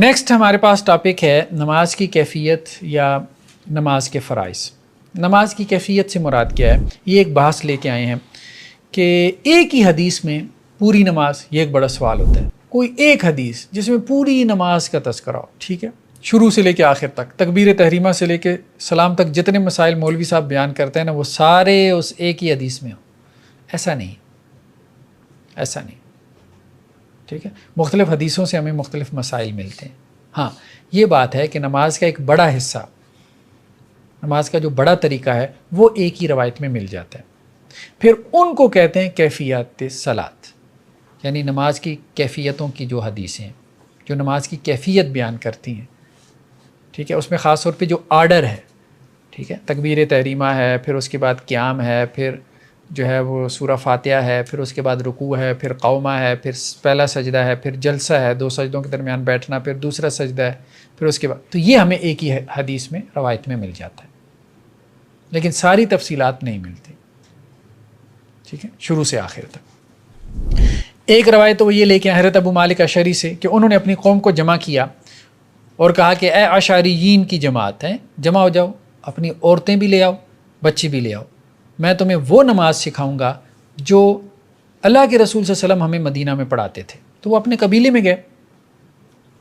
Next ہمارے پاس topic ہے نماز کی کیفیت یا نماز کے فرائض۔ نماز کی کیفیت سے مراد کیا ہے؟ یہ ایک بحث لے کے آئے ہیں کہ ایک ہی حدیث میں پوری نماز، یہ ایک بڑا سوال ہوتا ہے، کوئی ایک حدیث جس میں پوری نماز کا تذکرہ ہو، ٹھیک ہے، شروع سے لے کے آخر تک، تکبیر تحریمہ سے لے کے سلام تک جتنے مسائل مولوی صاحب بیان کرتے ہیں نا، وہ سارے اس ایک ہی حدیث میں ہوں۔ ایسا نہیں، ایسا نہیں، ٹھیک ہے، مختلف حدیثوں سے ہمیں مختلف مسائل ملتے ہیں۔ ہاں، یہ بات ہے کہ نماز کا ایک بڑا حصہ، نماز کا جو بڑا طریقہ ہے وہ ایک ہی روایت میں مل جاتا ہے۔ پھر ان کو کہتے ہیں کیفیات صلاۃ، یعنی نماز کی کیفیتوں کی جو حدیثیں ہیں، جو نماز کی کیفیت بیان کرتی ہیں، ٹھیک ہے، اس میں خاص طور پہ جو آرڈر ہے، ٹھیک ہے، تکبیر تحریمہ ہے، پھر اس کے بعد قیام ہے، پھر جو ہے وہ سورہ فاتحہ ہے، پھر اس کے بعد رکوع ہے، پھر قومہ ہے، پھر پہلا سجدہ ہے، پھر جلسہ ہے، دو سجدوں کے درمیان بیٹھنا، پھر دوسرا سجدہ ہے، پھر اس کے بعد، تو یہ ہمیں ایک ہی حدیث میں روایت میں مل جاتا ہے، لیکن ساری تفصیلات نہیں ملتی، ٹھیک ہے، شروع سے آخر تک۔ ایک روایت تو وہ یہ لے کے حضرت ابو مالک اشعری سے کہ انہوں نے اپنی قوم کو جمع کیا اور کہا کہ اے اشعریین کی جماعت ہیں، جمع ہو جاؤ، اپنی عورتیں بھی لے آؤ، بچے بھی لے آؤ، میں تمہیں وہ نماز سکھاؤں گا جو اللہ کے رسول صلی اللہ علیہ وسلم ہمیں مدینہ میں پڑھاتے تھے۔ تو وہ اپنے قبیلے میں گئے،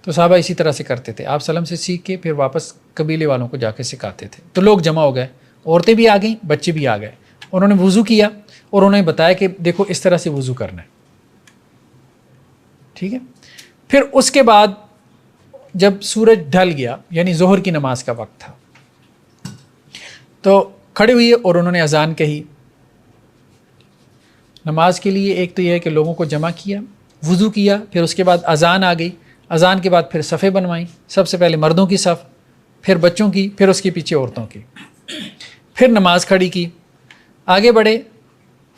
تو صحابہ اسی طرح سے کرتے تھے، آپ سلم سے سیکھ کے پھر واپس قبیلے والوں کو جا کے سکھاتے تھے۔ تو لوگ جمع ہو گئے، عورتیں بھی آ گئیں، بچے بھی آ گئے، انہوں نے وضو کیا اور انہوں نے بتایا کہ دیکھو اس طرح سے وضو کرنا ہے، ٹھیک ہے۔ پھر اس کے بعد جب سورج ڈھل گیا، یعنی ظہر کی نماز کا وقت تھا، تو کھڑے ہوئے اور انہوں نے اذان کہی نماز کے لیے۔ ایک تو یہ ہے کہ لوگوں کو جمع کیا، وضو کیا، پھر اس کے بعد اذان آ گئی، اذان کے بعد پھر صفیں بنوائیں، سب سے پہلے مردوں کی صف، پھر بچوں کی، پھر اس کے پیچھے عورتوں کی، پھر نماز کھڑی کی، آگے بڑھے،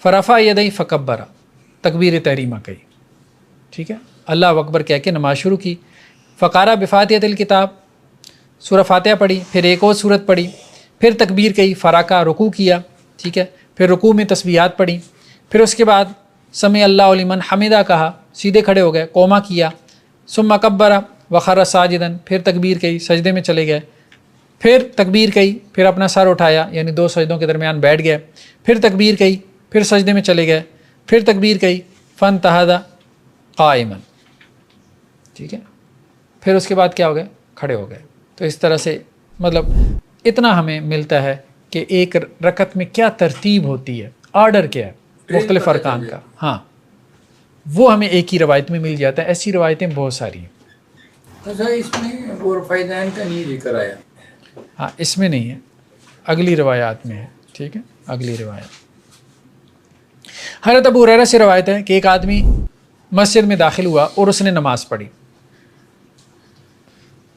فرفع یدیہ فکبرا، تکبیر تحریمہ کہی، ٹھیک ہے، اللہ اکبر کہہ کے نماز شروع کی، فقارہ بفاتحۃ الکتاب، سورہ فاتحہ پڑھی، پھر ایک اور سورت پڑھی، پھر تکبیر کہی، فراکہ، رکوع کیا، ٹھیک ہے، پھر رکوع میں تسبیحات پڑھی، پھر اس کے بعد سمع اللہ لمن حمدہ کہا، سیدھے کھڑے ہو گئے، قومہ کیا، ثم کبر وخر ساجدا، پھر تکبیر کہی، سجدے میں چلے گئے، پھر تکبیر کہی، پھر اپنا سر اٹھایا، یعنی دو سجدوں کے درمیان بیٹھ گئے، پھر تکبیر کہی، پھر سجدے میں چلے گئے، پھر تکبیر کہی، فانتہض قائما، ٹھیک ہے، پھر اس کے بعد کیا ہو گئے؟ کھڑے ہو گئے۔ تو اس طرح سے مطلب اتنا ہمیں ملتا ہے کہ ایک رکعت میں کیا ترتیب ہوتی ہے، آرڈر کیا ہے مختلف ارکان کا، ہاں وہ ہمیں ایک ہی روایت میں مل جاتا ہے۔ ایسی روایتیں بہت ساری ہیں۔ اچھا، اس میں غور فائدین کا نہیں ذکر آیا؟ ہاں، اس میں نہیں ہے، اگلی روایات میں ہے، ٹھیک ہے، اگلی روایت۔ حضرت ابو ہریرہ سے روایت ہے کہ ایک آدمی مسجد میں داخل ہوا اور اس نے نماز پڑھی،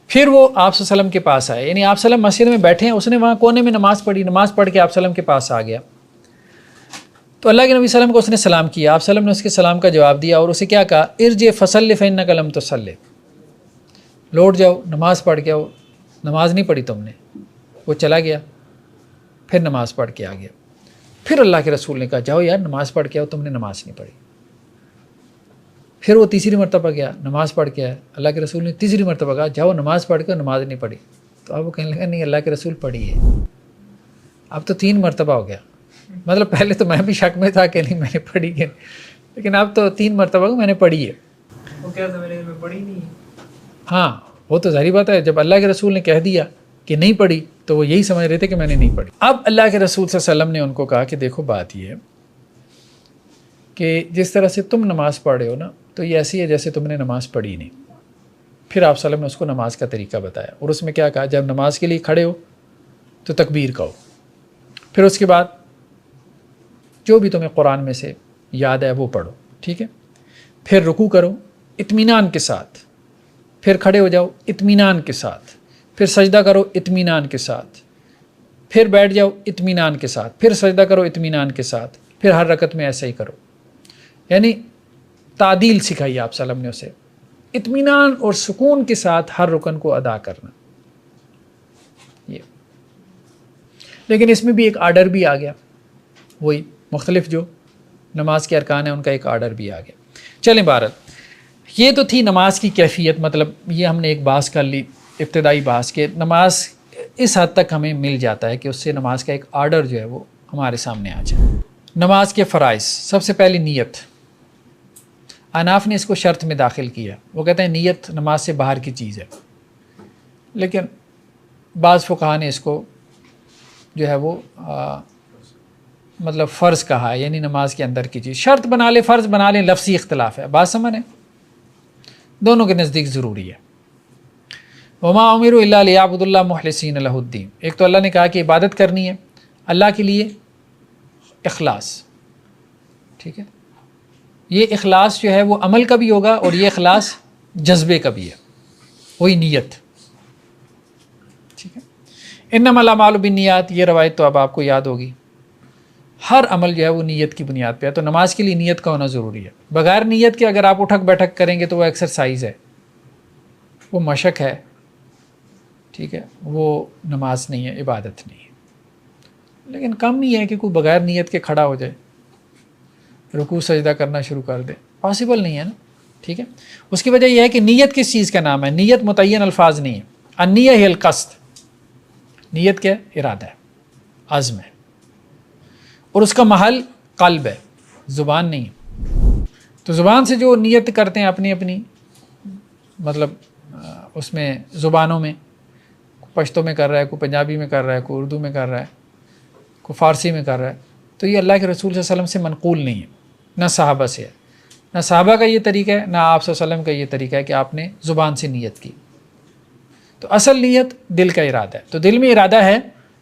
پھر وہ آپ صلی اللہ علیہ وسلم کے پاس آئے، یعنی آپ صلی اللہ علیہ وسلم مسجد میں بیٹھے ہیں، اس نے وہاں کونے میں نماز پڑھی، نماز پڑھ کے آپ صلی اللہ علیہ وسلم کے پاس آ گیا، تو اللہ کے نبی صلی اللہ علیہ وسلم کو اس نے سلام کیا، آپ صلی اللہ علیہ وسلم نے اس کے سلام کا جواب دیا اور اسے کیا کہا؟ ارجع فصلی فإنک لم تصلی، لوٹ جاؤ، نماز پڑھ کے آؤ، نماز نہیں پڑھی تم نے۔ وہ چلا گیا، پھر نماز پڑھ کے آ گیا، پھر اللہ کے رسول نے کہا جاؤ یار نماز پڑھ کے آؤ، تم نے نماز نہیں پڑھی۔ پھر وہ تیسری مرتبہ گیا، نماز پڑھ کے آیا، اللہ کے رسول نے تیسری مرتبہ کہا جاؤ نماز پڑھ کے، نماز نہیں پڑھی۔ تو اب وہ کہنے لگا نہیں، اللہ کے رسول پڑھی ہے۔ اب تو 3 مرتبہ ہو گیا، مطلب پہلے تو میں بھی شک میں تھا کہ نہیں میں نے پڑھی ہے، لیکن اب تو 3 مرتبہ میں نے پڑھی ہے۔ وہ کیا تھا، میں نے پڑھی نہیں ہے۔ ہاں، وہ تو ظاہری بات ہے، جب اللہ کے رسول نے کہہ دیا کہ نہیں پڑھی تو وہ یہی سمجھ رہے تھے کہ میں نے نہیں پڑھی۔ اب اللہ کے رسول صلی اللہ علیہ وسلم نے ان کو کہا کہ دیکھو بات یہ ہے کہ جس طرح سے تم نماز پڑھ رہے ہو نا، تو یہ ایسی ہے جیسے تم نے نماز پڑھی نہیں۔ پھر آپ صلی اللہ علیہ وسلم نے اس کو نماز کا طریقہ بتایا اور اس میں کیا کہا، جب نماز کے لیے کھڑے ہو تو تکبیر کہو، پھر اس کے بعد جو بھی تمہیں قرآن میں سے یاد ہے وہ پڑھو، ٹھیک ہے، پھر رکوع کرو اطمینان کے ساتھ، پھر کھڑے ہو جاؤ اطمینان کے ساتھ، پھر سجدہ کرو اطمینان کے ساتھ، پھر بیٹھ جاؤ اطمینان کے ساتھ، پھر سجدہ کرو اطمینان کے ساتھ، پھر ہر رکعت میں ایسا ہی کرو، یعنی تعدیل سکھائی آپ صلی اللہ علیہ وسلم نے اسے، اطمینان اور سکون کے ساتھ ہر رکن کو ادا کرنا یہ۔ لیکن اس میں بھی ایک آرڈر بھی آ گیا، وہی مختلف جو نماز کے ارکان ہیں ان کا ایک آرڈر بھی آ گیا۔ چلیں بہرحال یہ تو تھی نماز کی کیفیت، مطلب یہ ہم نے ایک بحث کر لی، ابتدائی بحث کہ نماز اس حد تک ہمیں مل جاتا ہے کہ اس سے نماز کا ایک آرڈر جو ہے وہ ہمارے سامنے آ جائے۔ نماز کے فرائض، سب سے پہلی نیت۔ اناف نے اس کو شرط میں داخل کیا، وہ کہتے ہیں نیت نماز سے باہر کی چیز ہے، لیکن بعض فقہاء نے اس کو جو ہے وہ مطلب فرض کہا ہے، یعنی نماز کے اندر کی چیز۔ شرط بنا لیں، فرض بنا لیں، لفظی اختلاف ہے، بات سمجھ ہے، دونوں کے نزدیک ضروری ہے۔ وما امروا الا لیعبدوا اللہ مخلصین لہ الدین، ایک تو اللہ نے کہا کہ عبادت کرنی ہے اللہ کے لیے، اخلاص، ٹھیک ہے، یہ اخلاص جو ہے وہ عمل کا بھی ہوگا اور یہ اخلاص جذبے کا بھی ہے، وہی نیت، ٹھیک ہے۔ انما الاعمال بالنیات، یہ روایت تو اب آپ کو یاد ہوگی، ہر عمل جو ہے وہ نیت کی بنیاد پہ ہے، تو نماز کے لیے نیت کا ہونا ضروری ہے۔ بغیر نیت کے اگر آپ اٹھک بیٹھک کریں گے تو وہ ایکسرسائز ہے، وہ مشق ہے، ٹھیک ہے، وہ نماز نہیں ہے، عبادت نہیں ہے۔ لیکن کم ہی ہے کہ کوئی بغیر نیت کے کھڑا ہو جائے، رکوع سجدہ کرنا شروع کر دے، پاسبل نہیں ہے نا، ٹھیک ہے۔ اس کی وجہ یہ ہے کہ نیت کس چیز کا نام ہے؟ نیت متعین الفاظ نہیں ہے، النیہ ہی القصد، نیت کیا ہے؟ ارادہ ہے، عزم ہے، اور اس کا محل قلب ہے، زبان نہیں ہے۔ تو زبان سے جو نیت کرتے ہیں اپنی اپنی مطلب اس میں زبانوں میں، پشتو میں کر رہا ہے، کوئی پنجابی میں کر رہا ہے، کوئی اردو میں کر رہا ہے، کوئی فارسی میں کر رہا ہے، تو یہ اللہ کے رسول صلی اللہ علیہ وسلم سے منقول نہیں ہے، نہ صحابہ سے ہے، نہ صحابہ کا یہ طریقہ ہے، نہ آپ صلی اللہ علیہ وسلم کا یہ طریقہ ہے کہ آپ نے زبان سے نیت کی۔ تو اصل نیت دل کا ارادہ ہے، تو دل میں ارادہ ہے،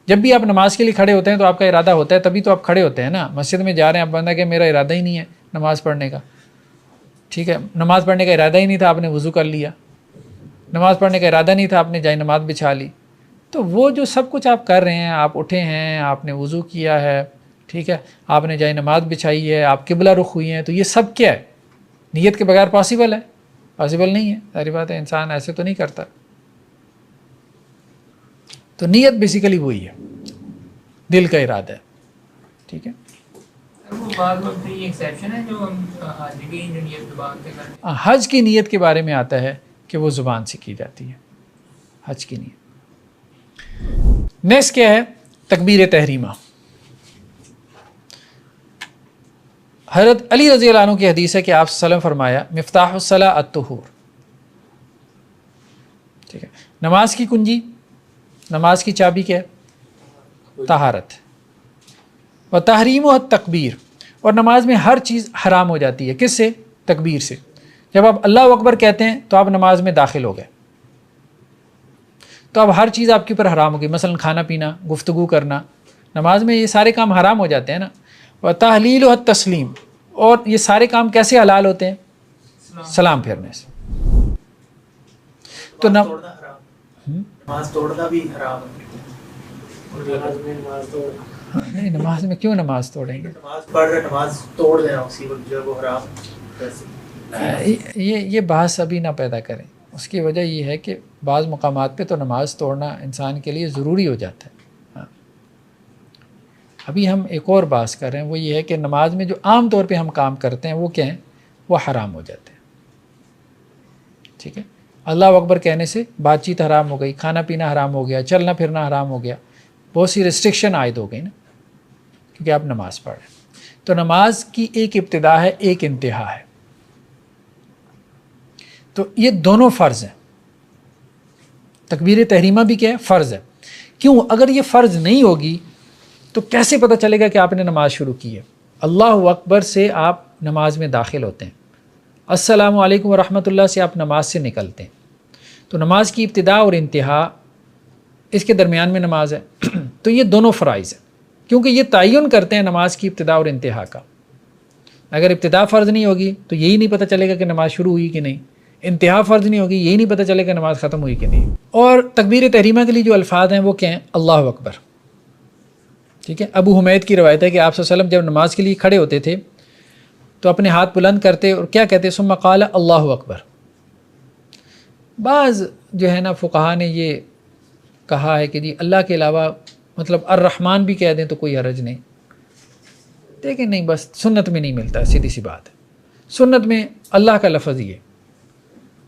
جب بھی آپ نماز کے لیے کھڑے ہوتے ہیں تو آپ کا ارادہ ہوتا ہے، تبھی تو آپ کھڑے ہوتے ہیں نا۔ مسجد میں جا رہے ہیں، آپ بندہ کہ میرا ارادہ ہی نہیں ہے نماز پڑھنے کا، ٹھیک ہے، نماز پڑھنے کا ارادہ ہی نہیں تھا، آپ نے وضو کر لیا، نماز پڑھنے کا ارادہ نہیں تھا، آپ نے جائے نماز بچھا لی، تو وہ جو سب کچھ آپ کر رہے ہیں، آپ اٹھے ہیں، آپ نے وضو کیا ہے، ٹھیک ہے، آپ نے جائے نماز بچھائی ہے، آپ قبلہ رخ ہوئی ہیں، تو یہ سب کیا ہے؟ نیت کے بغیر پاسبل ہے؟ پاسبل نہیں ہے، ساری بات ہے، انسان ایسے تو نہیں کرتا۔ تو نیت بیسیکلی وہی ہے، دل کا ارادہ ہے، ٹھیک ہے۔ وہ بعض وقت یہ ایکسیپشن ہے جو ہم حج کی جو نیت زبان سے کرتے ہیں۔ حج کی نیت کے بارے میں آتا ہے کہ وہ زبان سے کی جاتی ہے، حج کی نیت۔ نیکسٹ کیا ہے؟ تکبیر تحریمہ۔ حضرت علی رضی اللہ عنہ کی حدیث ہے کہ آپ صلی اللہ علیہ وسلم فرمایا مفتاح الصلاۃ الطہور، ٹھیک ہے، نماز کی کنجی، نماز کی چابی کیا ہے؟ طہارت، و تحریم و تکبیر، اور نماز میں ہر چیز حرام ہو جاتی ہے، کس سے؟ تکبیر سے۔ جب آپ اللہ اکبر کہتے ہیں تو آپ نماز میں داخل ہو گئے، تو اب ہر چیز آپ کے اوپر حرام ہوگی، مثلا کھانا پینا، گفتگو کرنا، نماز میں یہ سارے کام حرام ہو جاتے ہیں نا۔ و تحلیل و تسلیم، اور یہ سارے کام کیسے حلال ہوتے ہیں؟ سلام پھیرنے سے۔ تو نماز توڑنا بھی حرام ہے، نہیں، نماز میں کیوں نماز توڑیں گے؟ نماز پڑھ رہے نماز توڑ دینا اسی وقت جو ہے وہ حرام ہے۔ یہ بحث ابھی نہ پیدا کریں، اس کی وجہ یہ ہے کہ بعض مقامات پہ تو نماز توڑنا انسان کے لیے ضروری ہو جاتا ہے۔ ہاں، ابھی ہم ایک اور بحث کر رہے ہیں، وہ یہ ہے کہ نماز میں جو عام طور پہ ہم کام کرتے ہیں وہ کیا ہیں؟ وہ حرام ہو جاتے ہیں، ٹھیک ہے۔ اللہ اکبر کہنے سے بات چیت حرام ہو گئی، کھانا پینا حرام ہو گیا، چلنا پھرنا حرام ہو گیا، بہت سی ریسٹرکشن عائد ہو گئی نا، کیونکہ آپ نماز پڑھ رہے ہیں۔ تو نماز کی ایک ابتدا ہے، ایک انتہا ہے، تو یہ دونوں فرض ہیں۔ تکبیر تحریمہ بھی کیا ہے؟ فرض ہے۔ کیوں؟ اگر یہ فرض نہیں ہوگی تو کیسے پتہ چلے گا کہ آپ نے نماز شروع کی ہے؟ اللہ اکبر سے آپ نماز میں داخل ہوتے ہیں، السلام علیکم ورحمۃ اللہ سے آپ نماز سے نکلتے ہیں، تو نماز کی ابتدا اور انتہا، اس کے درمیان میں نماز ہے۔ تو یہ دونوں فرائض ہیں، کیونکہ یہ تعین کرتے ہیں نماز کی ابتدا اور انتہا کا۔ اگر ابتدا فرض نہیں ہوگی تو یہی نہیں پتہ چلے گا کہ نماز شروع ہوئی کہ نہیں، انتہا فرض نہیں ہوگی، یہی نہیں پتہ چلے گا نماز ختم ہوئی کہ نہیں۔ اور تکبیر تحریمہ کے لیے جو الفاظ ہیں وہ کیا ہیں؟ اللہ اکبر، ٹھیک ہے۔ ابو حمید کی روایت ہے کہ آپ صلی اللہ علیہ وسلم جب نماز کے لیے کھڑے ہوتے تھے تو اپنے ہاتھ بلند کرتے اور کیا کہتے؟ ثم قال اللہ اکبر۔ بعض جو ہے نا فقہا نے یہ کہا ہے کہ جی اللہ کے علاوہ مطلب الرحمن بھی کہہ دیں تو کوئی حرج نہیں، لیکن نہیں، بس سنت میں نہیں ملتا، سیدھی سی بات ہے، سنت میں اللہ کا لفظ ہی ہے،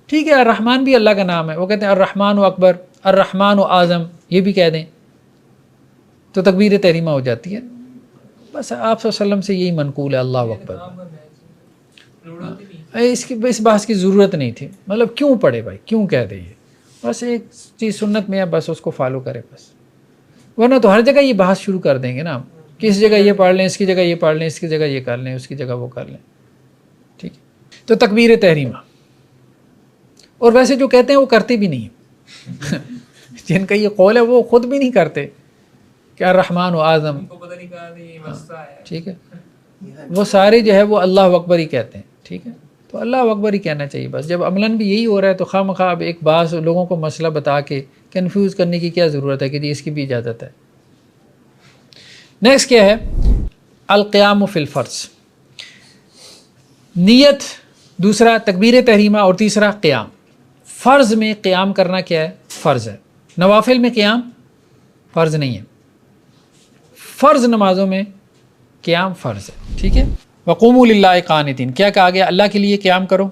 ٹھیک ہے، الرحمن بھی اللہ کا نام ہے، وہ کہتے ہیں الرحمن و اکبر، الرحمن و اعظم، یہ بھی کہہ دیں تو تکبیر تحریمہ ہو جاتی ہے. بس آپ صلی اللہ علیہ وسلم سے یہی منقول ہے اللہ اکبر. اس بحث کی ضرورت نہیں تھی، مطلب کیوں پڑھے بھائی، کیوں کہہ دے یہ، بس ایک چیز سنت میں ہے، بس اس کو فالو کرے بس. ورنہ تو ہر جگہ یہ بحث شروع کر دیں گے نا، کس جگہ یہ پڑھ لیں، اس کی جگہ یہ پڑھ لیں، اس کی جگہ یہ کر لیں، اس کی جگہ وہ کر لیں. ٹھیک ہے، تو تکبیر تحریمہ. اور ویسے جو کہتے ہیں وہ کرتے بھی نہیں ہیں جن کا یہ قول ہے وہ خود بھی نہیں کرتے کہ الرحمن و اعظم. ٹھیک ہے، وہ سارے جو ہے وہ اللہ اکبر ہی کہتے ہیں. ٹھیک ہے، تو اللہ اکبر ہی کہنا چاہیے بس. جب عملاً بھی یہی ہو رہا ہے تو خواہ مخواہ اب ایک بعض لوگوں کو مسئلہ بتا کے کنفیوز کرنے کی کیا ضرورت ہے کہ جی اس کی بھی اجازت ہے. نیکسٹ کیا ہے، القیام فی الفرض. نیت دوسرا، تکبیر تحریمہ، اور تیسرا قیام. فرض میں قیام کرنا کیا ہے، فرض ہے. نوافل میں قیام فرض نہیں ہے، فرض نمازوں میں قیام فرض ہے. ٹھیک ہے، وقوموا للہ قانتین، کیا کہا گیا، اللہ کے لیے قیام کرو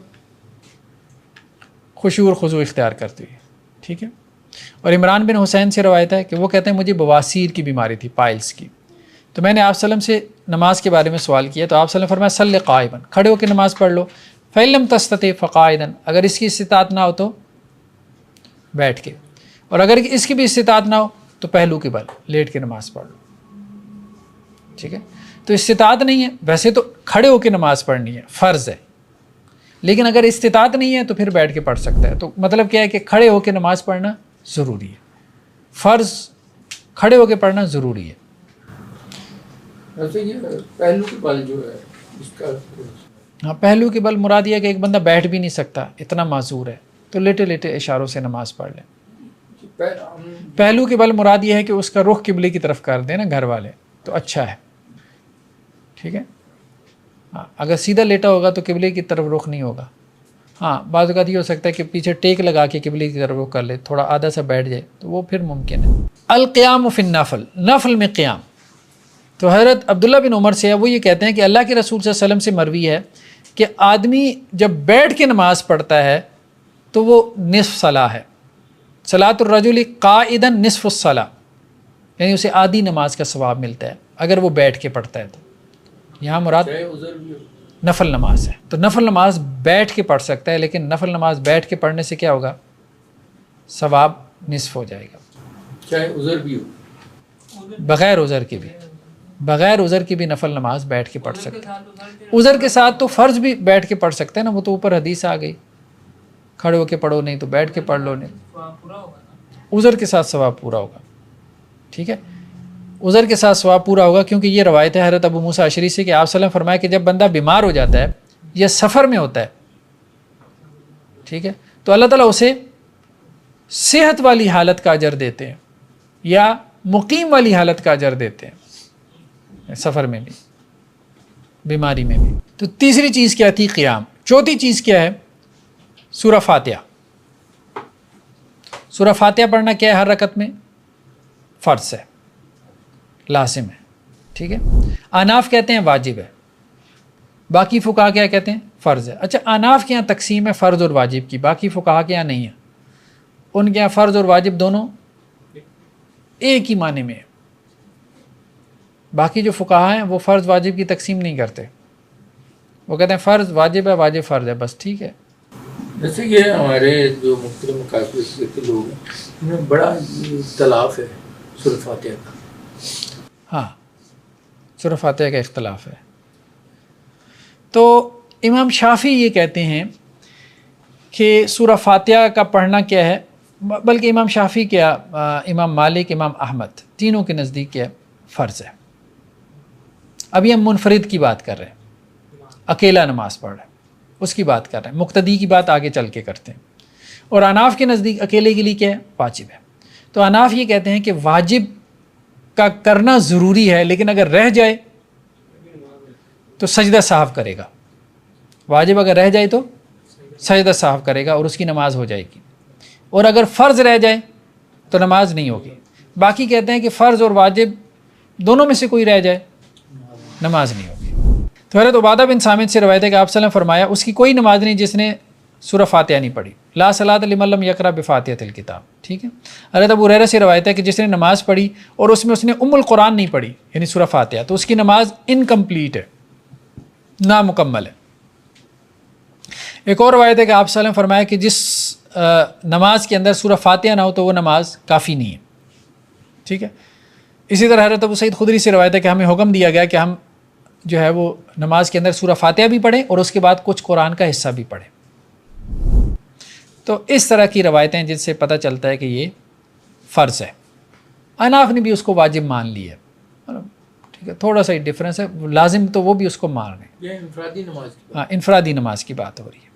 خشوع اور خضوع اختیار کرتے ہوئے. ٹھیک ہے، اور عمران بن حسین سے روایت ہے کہ وہ کہتے ہیں مجھے بواسیر کی بیماری تھی، پائلس کی. تو میں نے آپ صلی اللہ علیہ وسلم سے نماز کے بارے میں سوال کیا تو آپ صلی اللہ علیہ وسلم فرمایا صلی قائما، کھڑے ہو کے نماز پڑھ لو. فإن لم تستطع فقاعدا، اگر اس کی استطاعت نہ ہو تو بیٹھ کے، اور اگر اس کی بھی استطاعت نہ ہو تو پہلو کے بل لیٹ کے نماز پڑھ لو. ٹھیک ہے، تو استطاعت نہیں ہے ویسے تو کھڑے ہو کے نماز پڑھنی ہے، فرض ہے، لیکن اگر استطاعت نہیں ہے تو پھر بیٹھ کے پڑھ سکتا ہے. تو مطلب کیا ہے کہ کھڑے ہو کے نماز پڑھنا ضروری ہے، فرض کھڑے ہو کے پڑھنا ضروری ہے. ویسے یہ پہلو کے بل جو ہے اس کا، ہاں پہلو کے بل مراد یہ ہے کہ ایک بندہ بیٹھ بھی نہیں سکتا، اتنا معذور ہے، تو لیٹے لیٹے اشاروں سے نماز پڑھ لیں. پہلو کے بل مراد یہ ہے کہ اس کا رخ قبلے کی طرف کر دیں نا گھر والے تو اچھا ہے. ٹھیک ہے، ہاں اگر سیدھا لیٹا ہوگا تو قبلے کی طرف رخ نہیں ہوگا. ہاں بعض اوقات یہ ہو سکتا ہے کہ پیچھے ٹیک لگا کے قبلے کی طرف رخ کر لے، تھوڑا آدھا سا بیٹھ جائے تو وہ پھر ممکن ہے. القیام فی النفل، نفل میں قیام. تو حضرت عبداللہ بن عمر سے ہے، وہ یہ کہتے ہیں کہ اللہ کے رسول صلی اللہ علیہ وسلم سے مروی ہے کہ آدمی جب بیٹھ کے نماز پڑھتا ہے تو وہ نصف صلاح ہے. صلاۃ الرجل قائدا نصف الصلاح، یعنی اسے آدھی نماز کا ثواب ملتا ہے اگر وہ بیٹھ کے پڑھتا ہے. تو یہاں مراد نفل نماز ہے، تو نفل نماز بیٹھ کے پڑھ سکتا ہے، لیکن نفل نماز بیٹھ کے پڑھنے سے کیا ہوگا، ثواب نصف ہو جائے گا. چاہے عذر بھی ہو، بغیر عذر کے بھی، بغیر عذر کی بھی نفل نماز بیٹھ کے پڑھ سکتے ہیں. عذر کے ساتھ تو فرض بھی بیٹھ کے پڑھ سکتے ہیں نا، وہ تو اوپر حدیث آ گئی کھڑے ہو کے پڑھو، نہیں تو بیٹھ کے پڑھ لو. نہیں، عذر کے ساتھ ثواب پورا ہوگا. ٹھیک ہے، عذر کے ساتھ ثواب پورا ہوگا، کیونکہ یہ روایت ہے حضرت ابو موسیٰ اشعری سے کہ آپ صلی اللہ علیہ وسلم فرمایا کہ جب بندہ بیمار ہو جاتا ہے یا سفر میں ہوتا ہے، ٹھیک ہے، تو اللہ تعالیٰ اسے صحت والی حالت کا اجر دیتے ہیں یا مقیم والی حالت کا اجر دیتے ہیں، سفر میں بھی بیماری میں بھی. تو تیسری چیز کیا تھی، قیام. چوتھی چیز کیا ہے، سورہ فاتحہ. سورہ فاتحہ پڑھنا کیا ہے، ہر رکعت میں فرض ہے، لازم ہے. ٹھیک ہے، احناف کہتے ہیں واجب ہے، باقی فقہا کیا کہتے ہیں، فرض ہے. اچھا، احناف کے یہاں تقسیم ہے فرض اور واجب کی، باقی فقہا کے یہاں نہیں ہے. ان کے یہاں فرض اور واجب دونوں ایک ہی معنی میں ہے. باقی جو فقہا ہیں وہ فرض واجب کی تقسیم نہیں کرتے، وہ کہتے ہیں فرض واجب ہے، واجب فرض ہے، بس. ٹھیک ہے، جیسے یہ ہمارے جو مختلف مقاصد کے لوگ ہیں ان میں بڑا اختلاف ہے سورۃ فاتحہ کا. ہاں سورہ فاتحہ کا اختلاف ہے. تو امام شافعی یہ کہتے ہیں کہ سورہ فاتحہ کا پڑھنا کیا ہے، بلکہ امام شافعی کیا، امام مالک، امام احمد، تینوں کے نزدیک کیا فرض ہے. ابھی ہم منفرد کی بات کر رہے ہیں، اکیلا نماز پڑھ رہے ہیں اس کی بات کر رہے ہیں، مقتدی کی بات آگے چل کے کرتے ہیں. اور احناف کے نزدیک اکیلے کے لیے کیا ہے، واجب ہے. تو احناف یہ کہتے ہیں کہ واجب کا کرنا ضروری ہے، لیکن اگر رہ جائے تو سجدہ سہو کرے گا. واجب اگر رہ جائے تو سجدہ سہو کرے گا اور اس کی نماز ہو جائے گی. اور اگر فرض رہ جائے تو نماز نہیں ہوگی. باقی کہتے ہیں کہ فرض اور واجب دونوں میں سے کوئی رہ جائے نماز نہیں ہوگی. تو حضرت عبادہ بن صامت سے روایت ہے کہ آپ صلی اللہ علیہ وسلم فرمایا اس کی کوئی نماز نہیں جس نے سورہ فاتحہ نہیں پڑھی، لا صلاۃ لمن لم یقرأ بفاتحۃ الکتاب. ٹھیک ہے. حضرت ابو ہریرہ سے روایت ہے کہ جس نے نماز پڑھی اور اس میں اس نے القرآن نہیں پڑھی یعنی سورہ فاتحہ تو اس کی نماز انکمپلیٹ ہے, نامکمل ہے. ایک اور روایت ہے کہ آپ صلی اللہ علیہ وسلم فرمایا کہ جس نماز کے اندر سورہ فاتحہ نہ ہو تو وہ نماز کافی نہیں ہے. ٹھیک ہے. اسی طرح حضرت ابو سعید خدری سے روایت ہے کہ ہمیں حکم دیا گیا کہ ہم جو ہے وہ نماز کے اندر سورہ فاتحہ بھی پڑھیں اور اس کے بعد کچھ قرآن کا حصہ بھی پڑھیں. تو اس طرح کی روایتیں جن سے پتہ چلتا ہے کہ یہ فرض ہے. اناف نے بھی اس کو واجب مان لی ہے. ٹھیک ہے, تھوڑا سا ڈفرینس ہے, لازم تو وہ بھی اس کو مان رہے ہیں. یہ انفرادی نماز کی بات. ہاں, انفرادی نماز کی بات ہو رہی ہے.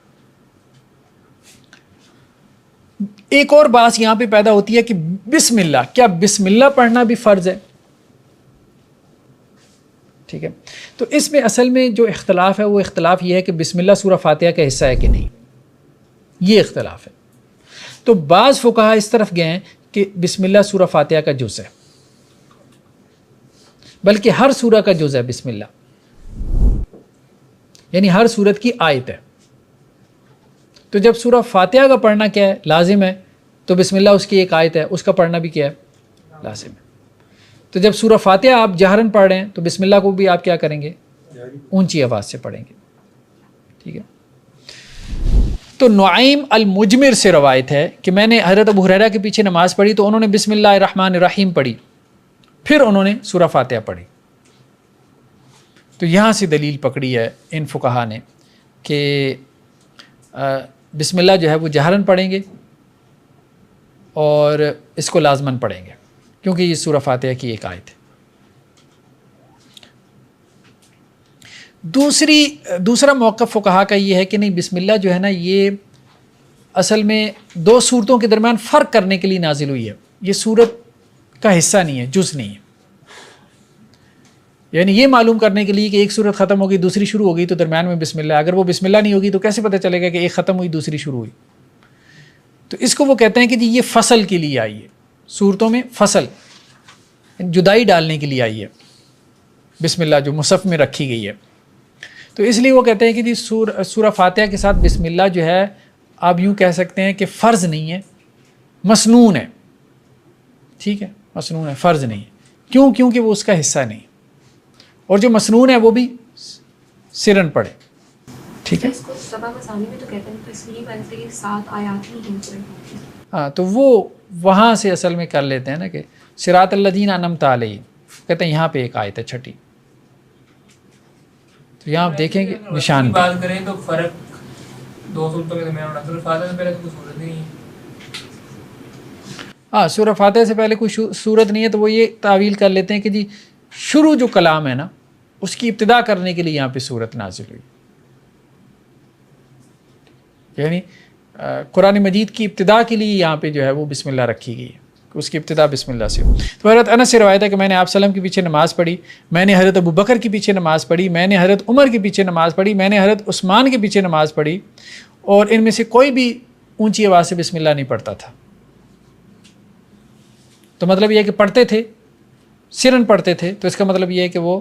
ایک اور بات یہاں پہ پیدا ہوتی ہے کہ بسم اللہ, کیا بسم اللہ پڑھنا بھی فرض ہے؟ ٹھیک ہے. تو اس میں اصل میں جو اختلاف ہے وہ اختلاف یہ ہے کہ بسم اللہ سورہ فاتحہ کا حصہ ہے کہ نہیں, یہ اختلاف ہے. تو بعض فقہا اس طرف گئے ہیں کہ بسم اللہ سورہ فاتحہ کا جز ہے, بلکہ ہر سورہ کا جز ہے بسم اللہ, یعنی ہر سورت کی آیت ہے. تو جب سورہ فاتحہ کا پڑھنا کیا ہے, لازم ہے, تو بسم اللہ اس کی ایک آیت ہے, اس کا پڑھنا بھی کیا ہے, لازم ہے. تو جب سورہ فاتحہ آپ جہرن پڑھ رہے ہیں تو بسم اللہ کو بھی آپ کیا کریں گے, اونچی آواز سے پڑھیں گے. ٹھیک ہے. تو نعیم المجمر سے روایت ہے کہ میں نے حضرت ابو ہریرہ کے پیچھے نماز پڑھی تو انہوں نے بسم اللہ الرحمن الرحیم پڑھی, پھر انہوں نے سورہ فاتحہ پڑھی. تو یہاں سے دلیل پکڑی ہے ان فقہا نے کہ بسم اللہ جو ہے وہ جہرن پڑھیں گے اور اس کو لازماً پڑھیں گے کیونکہ یہ سورہ فاتحہ کی ایک آیت ہے. دوسرا موقف فقہا کا یہ ہے کہ نہیں, بسم اللہ جو ہے نا یہ اصل میں دو صورتوں کے درمیان فرق کرنے کے لیے نازل ہوئی ہے, یہ صورت کا حصہ نہیں ہے, جز نہیں ہے. یعنی یہ معلوم کرنے کے لیے کہ ایک صورت ختم ہوگی دوسری شروع ہوگی تو درمیان میں بسم اللہ, اگر وہ بسم اللہ نہیں ہوگی تو کیسے پتہ چلے گا کہ ایک ختم ہوئی دوسری شروع ہوئی. تو اس کو وہ کہتے ہیں کہ جی یہ فصل کے لیے آئی ہے, صورتوں میں فصل جدائی ڈالنے کے لیے آئی ہے بسم اللہ جو مصحف میں رکھی گئی ہے. تو اس لیے وہ کہتے ہیں کہ جی سورہ فاتحہ کے ساتھ بسم اللہ جو ہے آپ یوں کہہ سکتے ہیں کہ فرض نہیں ہے, مسنون ہے. ٹھیک ہے, مسنون ہے, فرض نہیں ہے. کیوں؟ کیونکہ وہ اس کا حصہ نہیں, اور جو مسنون ہے وہ بھی سرن پڑھے. ٹھیک ہے. اس کو سبا مسانی میں تو کہتے ہیں تسلیم ایسے کہ 7 آیات ہی ہیں. ہاں, تو وہ وہاں سے اصل میں کر لیتے ہیں نا کہ صراط الذین انعمت علیہم, کہتے ہیں یہاں پہ ایک آیت ہے چھٹی. تو یہاں آپ دیکھیں گے نشان بات کریں تو فرق دو صورتوں کے درمیان ہونا, سورہ فاتحہ سے پہلے تو کوئی صورت نہیں ہے. ہاں, سورہ فاتحہ سے پہلے کوئی صورت نہیں ہے تو وہ یہ تعویل کر لیتے ہیں کہ جی شروع جو کلام ہے نا اس کی ابتدا کرنے کے لیے یہاں پہ صورت نازل ہوئی. یعنی قرآن مجید کی ابتدا کے لیے یہاں پہ جو ہے وہ بسم اللہ رکھی گئی ہے, اس کی ابتدا بسم اللہ سے ہو. تو حضرت انس سے روایت ہے کہ میں نے آپ صلی اللہ علیہ وسلم کے پیچھے نماز پڑھی, میں نے حضرت ابو بکر کے پیچھے نماز پڑھی, میں نے حضرت عمر کے پیچھے نماز پڑھی, میں نے حضرت عثمان کے پیچھے نماز پڑھی, اور ان میں سے کوئی بھی اونچی آواز سے بسم اللہ نہیں پڑھتا تھا. تو مطلب یہ ہے کہ پڑھتے تھے, سرن پڑھتے تھے, تو اس کا مطلب یہ ہے کہ وہ